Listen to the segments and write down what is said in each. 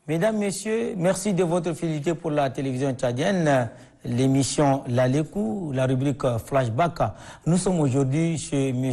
Mesdames, Messieurs, merci de votre fidélité pour la télévision tchadienne, l'émission L'Alekou, la rubrique Flashback. Nous sommes aujourd'hui chez M.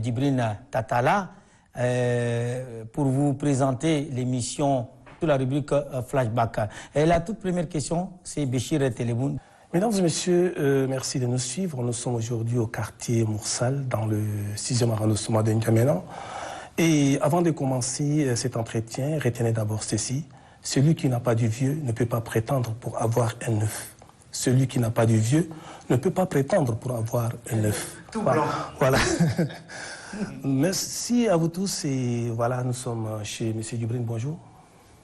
Djibril Tatala pour vous présenter l'émission sur la rubrique Flashback. Et la toute première question, c'est Béchir Téléboun. Mesdames et messieurs, merci de nous suivre. Nous sommes aujourd'hui au quartier Moursal, dans le 6e arrondissement de N'Djamena. Et avant de commencer cet entretien, retenez d'abord ceci. Celui qui n'a pas du vieux ne peut pas prétendre pour avoir un neuf. Celui qui n'a pas du vieux ne peut pas prétendre pour avoir un neuf. Tout blanc. Voilà. Merci à vous tous. Et voilà, nous sommes chez M. Djibril. Bonjour.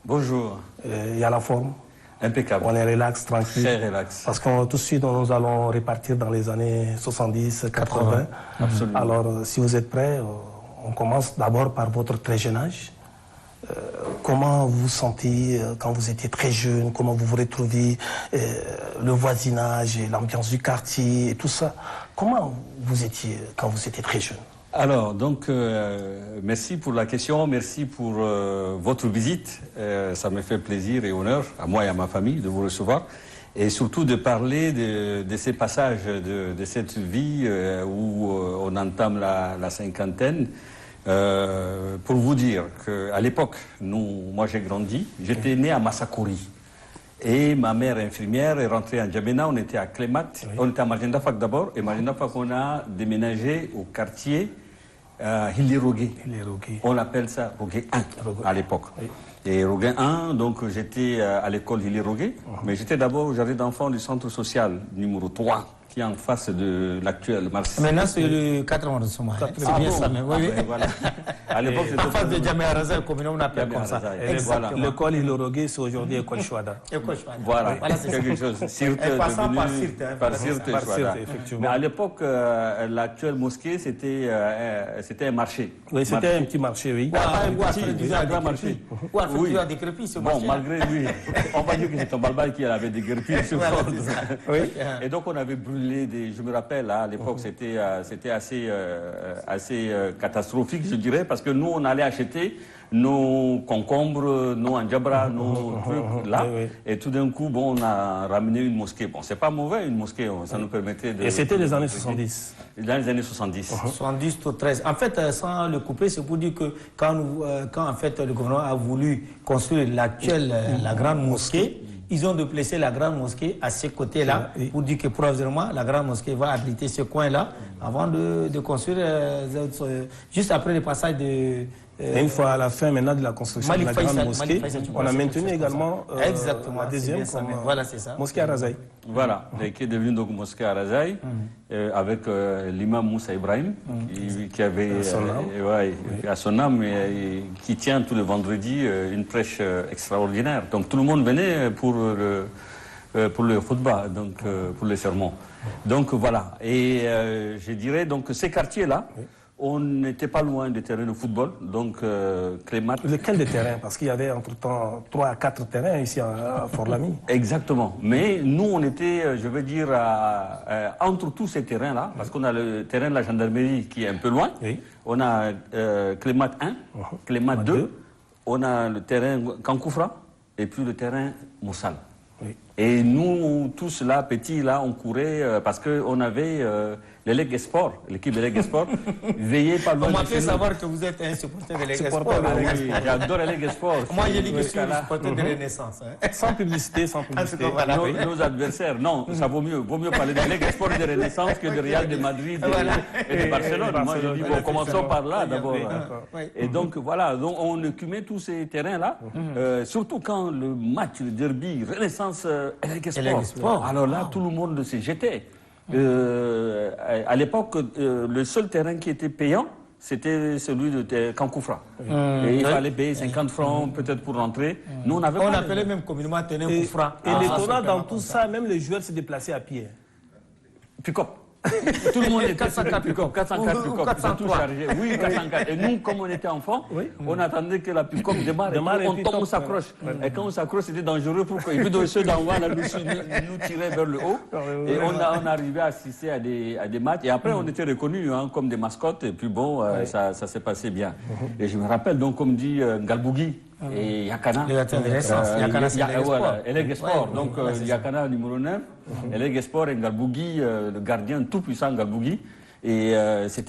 Bonjour. Il y a la forme. Impeccable. On est relax, tranquille. Très relax. Parce que tout de suite, nous allons repartir dans les années 70, 80. Absolument. Alors, si vous êtes prêts, on commence d'abord par votre très jeune âge. Comment vous vous sentez quand vous étiez très jeune? Comment vous vous retrouvez le voisinage et l'ambiance du quartier et tout ça? Comment vous étiez quand vous étiez très jeune? Alors, donc, merci pour la question, merci pour votre visite. Ça me fait plaisir et honneur, à moi et à ma famille, de vous recevoir. Et surtout de parler de ces passages de cette vie où on entame la cinquantaine. Pour vous dire qu'à l'époque, moi j'ai grandi, j'étais né à Massakouri. Et ma mère infirmière est rentrée en N'Djamena, on était à Clémat, on était à Majenda Fak d'abord, et Majenda Fak on a déménagé au quartier Hilirogué. On appelle ça Rogué 1 à l'époque. Oui. Et Rogué 1, donc j'étais à l'école Hilirogué, mais j'étais d'abord au jardin d'enfants du centre social numéro 3. Qui est en face de l'actuel Marseille. Maintenant, c'est le 4 arrondissement. C'est bien ça, mais oui. Voilà. À l'époque, en face de Djamé Araza, comme on appelle comme ça. L'école Hilirogué, c'est aujourd'hui l'école Chouada. Voilà, c'est quelque chose. Passant par Sirte. Effectivement. Mais à l'époque, l'actuelle mosquée, c'était un marché. Oui, c'était un petit marché, oui. Un grand marché. Oui, a décrépit ce marché. Bon, malgré lui, on va dire que c'est un balbal qui avait décrépit. Et donc, on avait brûlé. Je me rappelle, à l'époque, c'était assez catastrophique, je dirais, parce que nous, on allait acheter nos concombres, nos andjabra, nos trucs là, et tout d'un coup, bon, on a ramené une mosquée. Bon, c'est pas mauvais, une mosquée, ça nous permettait de... Et c'était les années 70. Dans les années 70. 70 ou 13. En fait, sans le couper, c'est pour dire que quand en fait, le gouvernement a voulu construire l'actuelle, la grande mosquée, ils ont déplacé la grande mosquée à ces côtés-là pour dire que provisoirement, la grande mosquée va abriter ce coin-là avant de construire, juste après le passage de... une fois à la fin maintenant de la construction de la grande mosquée, on a maintenu également la deuxième comme mosquée à Razaï. Voilà, qui est devenue donc mosquée à Razaï, avec l'imam Moussa Ibrahim, qui avait à son âme, qui tient tous les vendredis une prêche extraordinaire. Donc tout le monde venait pour le khutbah, donc pour les sermons. Donc voilà, et je dirais donc ces quartiers-là, on n'était pas loin des terrains de football, donc Clémat. Lequel des terrains? Parce qu'il y avait entre-temps 3 à 4 terrains ici à Fort-Lamy. Exactement. Mais nous, on était, je veux dire, entre tous ces terrains-là, parce qu'on a le terrain de la gendarmerie qui est un peu loin. Oui. On a Clémat 1, Clémat 2, on a le terrain Kankoufra, et puis le terrain Moussal. Oui. Et nous, tous là, petits, là, on courait parce qu'on avait l'Elec Sport, l'équipe de l'Elec Sport, veillait pas loin. On m'a fait savoir que vous êtes un supporter de l'Elec Sport. Oui, j'adore l'Elec Sport. Moi, j'ai dit que je suis un supporter de Renaissance. Sans publicité, sans publicité. Nos adversaires, non, ça vaut mieux parler de l'Elec Sport et de Renaissance que de Real de Madrid et de Barcelone. Moi, je dis, bon, commençons par là d'abord. Et donc, voilà, donc, on occupait tous ces terrains-là, surtout quand le match, le derby, Renaissance, Elec Sport. Alors là, tout le monde se jetait. À l'époque, le seul terrain qui était payant, c'était celui de Kankoufra. Et il fallait payer 50 francs peut-être pour rentrer. Nous, on appelait même communément Téné Koufra. Et l'étonnant dans tout ça, même les joueurs se déplaçaient à pied. Pick-up. Tout le monde était 404 pick-up, 404 pick-up, 403. Oui, 404. Et nous, comme on était enfants, on attendait que la pick-up démarre et on tombe, on s'accroche. Et quand on s'accroche, c'était dangereux pour que ceux d'en bas nous tiraient vers le haut. Et on arrivait à assister à des matchs. Et après, on était reconnus comme des mascottes. Et puis bon, ça s'est passé bien. Et je me rappelle, donc, comme dit Ngalbougui, et Yakana. Le Yakana de naissance. Yakana, c'est Eleg Sport. Donc, Yakana numéro 9, Eleg Sport et Ngalbougui, le gardien tout-puissant Ngalbougui. Et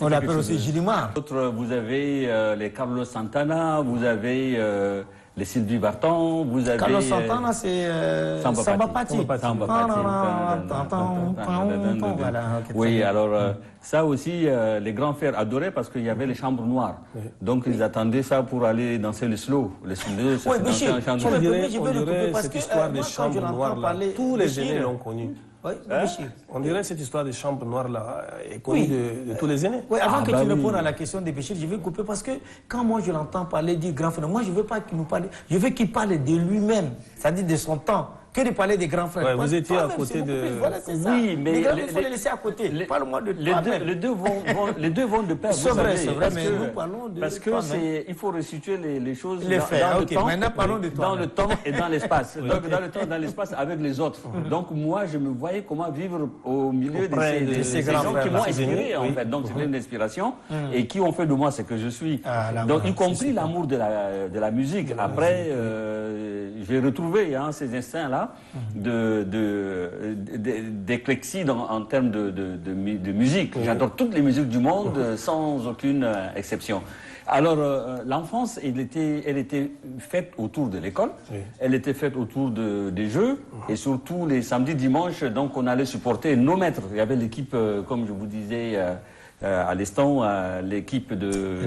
on l'appelle aussi Gilimar. Vous avez les Carlos Santana, vous avez les Sylvie Vartan, vous avez... Carlos Santana, c'est Samba Pati. Oui, alors ça aussi, les grands frères adoraient parce qu'il y avait les chambres noires. Donc ils attendaient ça pour aller danser le slow. Le slow, c'est danser en chambre noire. Je vais le couper parce que histoire des chambres noires, tous les aînés l'ont connu. Oui, on dirait que cette histoire des chambres noires là est connue de tous les aînés. Oui, avant que tu répondes à la question de Béchir, je vais couper parce que quand moi je l'entends parler du grand frère, moi je ne veux pas qu'il nous parle, je veux qu'il parle de lui-même, c'est-à-dire de son temps, que de parler des grands frères. Ouais, vous étiez à côté de... Voilà, c'est ça. Oui, mais... Les grands frères, il faut les laisser à côté. Parle-moi de toi-même. Les deux vont de pair. C'est vrai, mais nous parlons de parce que il faut resituer les choses dans le temps. Maintenant, parlons de toi. Dans le temps et dans l'espace. Donc, dans le temps et dans l'espace avec les autres. Donc, moi, je me voyais comment vivre au milieu de ces gens qui m'ont inspiré, en fait. Donc, c'était une inspiration et qui ont fait de moi ce que je suis. Donc, y compris l'amour de la musique. Après, j'ai retrouvé ces instincts-là d'éclecsie en termes de musique. J'adore toutes les musiques du monde sans aucune exception. Alors, l'enfance, elle était faite autour de l'école, elle était faite autour des jeux, et surtout les samedis, dimanches, donc on allait supporter nos maîtres. Il y avait l'équipe, comme je vous disais à l'instant, l'équipe de...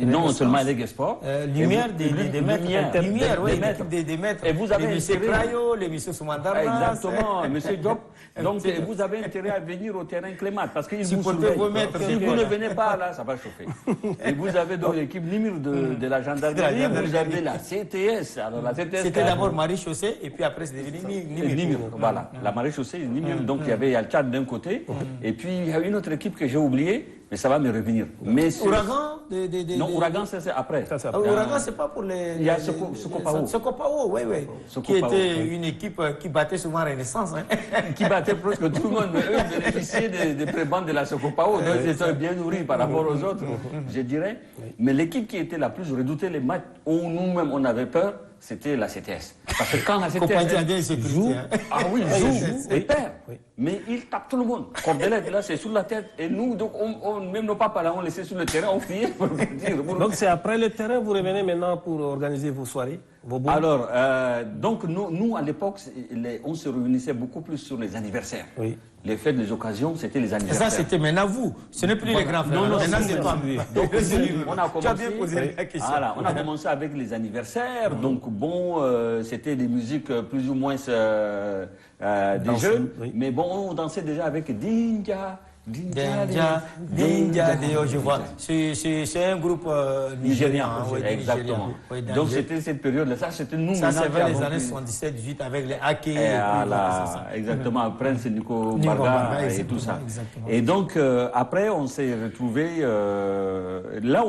non seulement Eleg Sport. Lumière des maîtres. Lumière, oui, l'équipe des maîtres. Et vous avez M. Crayo, les M. Soumandarma. Exactement, M. Diop. Donc, vous avez intérêt à venir au terrain Clémat, parce qu'ils vous surveillent. Si vous ne venez pas là, ça va chauffer. Et vous avez donc l'équipe numéro de la gendarmerie, vous avez la CTS. Alors, la CTS... C'était d'abord Marie-Chaussée, et puis après, c'est devenu Nimir. Voilà, la Marie-Chaussée, Nimir. Donc, il y avait Al-Tchad d'un côté, et puis il y a une autre équipe que j'ai oubliée, mais ça va me revenir. Ouragan Non, Ouragan, c'est après. Ouragan, c'est pas pour les... Il y a Sokopao. Sokopao, oui. Qui était une équipe qui battait souvent Renaissance. Qui battait presque tout le monde. Mais eux bénéficiaient des prébendes de la Sokopao. Donc, ils étaient bien nourris par rapport aux autres, je dirais. Mais l'équipe qui était la plus redoutée, les matchs où nous-mêmes on avait peur, c'était la CTS. Parce que quand la CTS joue, joue et perd. Mais il tape tout le monde. Cordelette, là, c'est sur la tête. Et nous, donc, même nos papas, là, on laissait sur le terrain, on fuyait. Donc, c'est après le terrain, vous revenez maintenant pour organiser vos soirées, vos bons. Alors, donc, nous, à l'époque, on se réunissait beaucoup plus sur les anniversaires. Oui. Les fêtes, les occasions, c'était les anniversaires. Ça, c'était maintenant vous. Ce n'est plus les grands frères. Non, maintenant, c'est toi. Donc, on a commencé, tu as bien posé la question. Voilà, on a commencé avec les anniversaires. Donc, bon, c'était des musiques plus ou moins des jeux. Mais bon, on dansait déjà avec Dinja, je vois. C'est un groupe nigérien. Exactement. Donc c'était cette période-là. Ça, c'était nous. Ça, c'est vers les années 77-18 avec les Ake. Exactement. Prince Nico Barga et tout ça. Et donc, après, on s'est retrouvés. Là,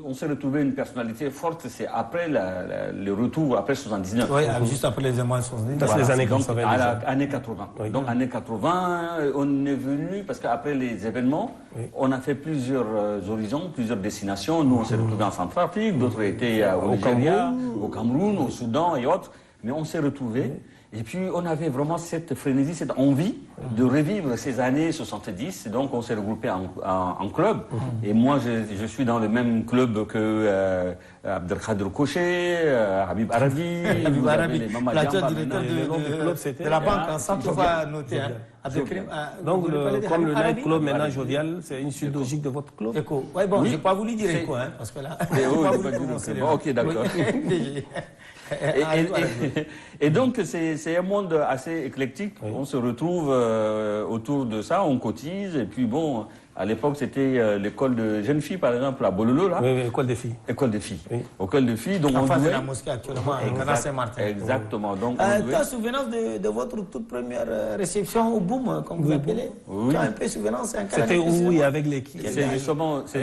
on s'est retrouvé une personnalité forte, c'est après le retour, après 79. Oui, juste après les années 79. Voilà, les années 80. À l'année 80. Oui. Donc, années 80, on est venu, parce qu'après les événements, on a fait plusieurs horizons, plusieurs destinations. Nous, on s'est retrouvés en Centrafrique, d'autres étaient au Nigeria, au Cameroun, au Soudan et autres. Mais on s'est retrouvés. Et puis, on avait vraiment cette frénésie, cette envie de revivre ces années 70. Donc, on s'est regroupé en club. Et moi, je suis dans le même club que Abdelkader Koché, Habib Arabi, l'actuel directeur de la banque ensemble, on va noter. Donc, comme le Night Club maintenant jovial, c'est une suite logique de votre club. Écho. Oui, bon, je n'ai pas voulu dire Écho, parce que là, ok, d'accord. Et donc, c'est un monde assez éclectique. On se retrouve autour de ça, on cotise. Et puis, bon, à l'époque, c'était l'école de jeunes filles, par exemple, à Bololo, là. Oui, école des filles. École des filles. Oui. École des filles. Donc, en face de la mosquée, actuellement, à Saint-Martin. Exactement. Donc, tu as souvenance de votre toute première réception au Boom, comme vous l'appelez? Oui. Tu as un peu souvenance? C'était où et avec l'équipe? C'est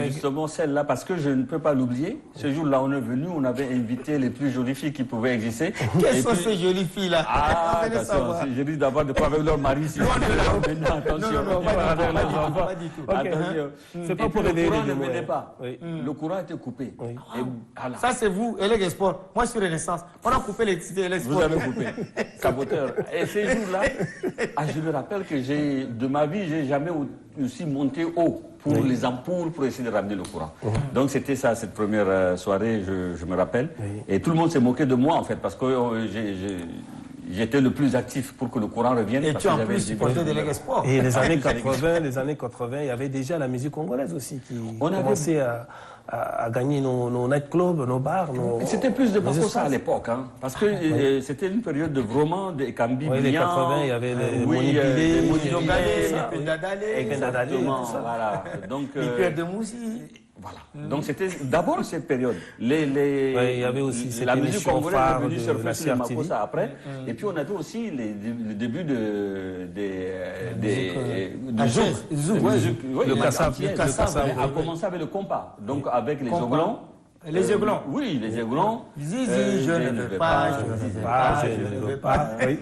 justement celle-là, parce que je ne peux pas l'oublier. Ce jour-là, on est venu, on avait invité les plus jolies filles qui pouvaient exister. Quelles sont ces jolies filles-là? Je dis d'abord de pas avec leur mari. Non, pas du tout. Attention. C'est pas Et pour puis, réveiller le courant les ne démons, venait hein. pas. Oui. Le courant était coupé. Oui. Et voilà. Ça, c'est vous, Elec Sport. Moi, je suis Renaissance. On a coupé les titres Elec Sport. Vous avez coupé. Saboteur. Et ces jours-là, je me rappelle que de ma vie, j'ai jamais aussi monté haut pour les ampoules, pour essayer de ramener le courant. Donc c'était ça, cette première soirée, je me rappelle. Et tout le monde s'est moqué de moi, en fait, parce que j'étais le plus actif pour que le courant revienne. Et parce tu que en j'avais plus des- supporté de l'Elec Sport. Et les années 80, il y avait déjà la musique congolaise aussi qui commençait à gagner nos nightclubs, nos bars. C'était plus de nos Paco ça à espaces. l'époque, hein, parce que c'était une période de vraiment de Kambi Oui, les 80, il y avait les Monipilé, les Monipilé, ça, les Pendadale, et Pendadale, exactement, tout ça. voilà. Donc, les Pierre de Moussi. voilà. Donc c'était d'abord cette période. il y avait aussi cette la musique émission congolaise phare est venue de surfer la sur les CRTV. Makossa après. Et puis on avait aussi le début Ah, Zouk, ouais. Le Kassab, Kassab a commencé avec le compas. Donc avec les Compas. Oglons. Les Aiglons. Oui, les Aiglons. Zizi, je ne veux pas, je ne veux pas, je ne veux pas. Oui.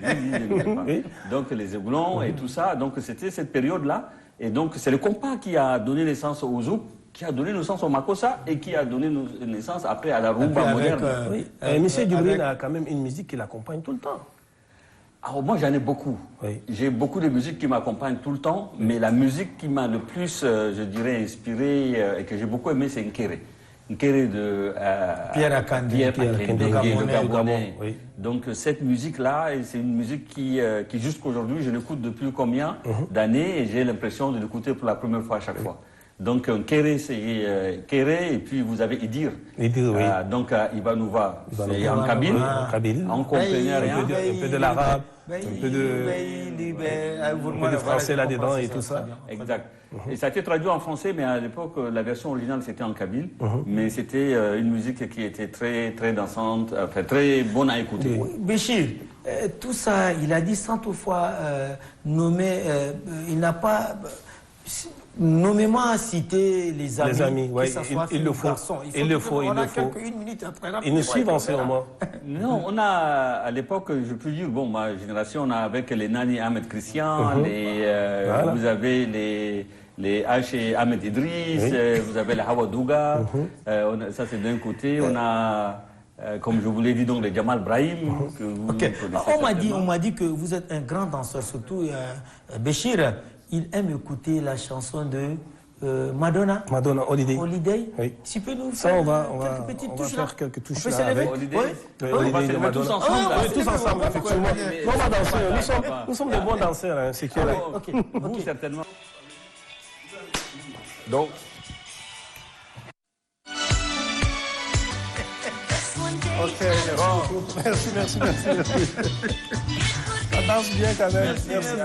Oui. Donc les Aiglons et tout ça. Donc c'était cette période-là. Et donc c'est le compas qui a donné naissance au zouk, qui a donné naissance au makossa et qui a donné naissance après à la rumba Avec, moderne. Oui. Monsieur Djibril a quand même une musique qui l'accompagne tout le temps. Alors moi j'en ai beaucoup. Oui. J'ai beaucoup de musiques qui m'accompagnent tout le temps, mais la musique qui m'a le plus, je dirais, inspiré et que j'ai beaucoup aimé, c'est Nkéré. Nkéré de Pierre Akande. Pierre Pierre Akande, Akande, le Gabonais, Gabonais. oui. Donc cette musique-là, c'est une musique qui jusqu'aujourd'hui, je l'écoute depuis combien d'années et j'ai l'impression de l'écouter pour la première fois à chaque fois. Donc Nkéré, c'est Kéré, et puis vous avez Idir. Idir, oui. Donc Ibanouva, c'est Ibanouva. en Kabyle. En Kabyle. On comprenait rien. Un peu de l'arabe, un peu de français là-dedans et tout ça. Exact. Et ça a été traduit en français, mais à l'époque, la version originale, c'était en kabyle. Mais c'était une musique qui était très, très dansante, enfin, très bonne à écouter. Oui, Béchir, tout ça, il a dit sans toutefois nommer, il n'a pas nommément cité les amis. Les amis, que ouais, ça soit il le fille ou faut. garçon. Il le faut, on il a le faut. une minute après. Ils nous suivent en ce moment. Non, on a, à l'époque, je peux dire, bon, ma génération, on a avec les Nani Ahmed Christian, Voilà. vous avez les H et Ahmed Idriss, vous avez les Hawa Douga, ça c'est d'un côté, on a, comme je vous l'ai dit, donc les Jamal Brahim, que vous Ok. connaissez On m'a dit que vous êtes un grand danseur, surtout Béchir. Il aime écouter la chanson de Madonna. Madonna, Holiday. Holiday. Oui. Tu peux nous Ça, faire on va quelques petites touches faire là. quelques touches On peut là s'élever. avec. Holiday. Oui. On va Holiday se de mettre tous Madonna. ensemble. Ah, là. Oui, tous ensemble, effectivement. Non, on va danser. Nous sommes des bons danseurs, hein, c'est clair. Alors, Ok, vous, ok. certainement. Donc, Ok, merci. Ça danse bien quand même. Merci.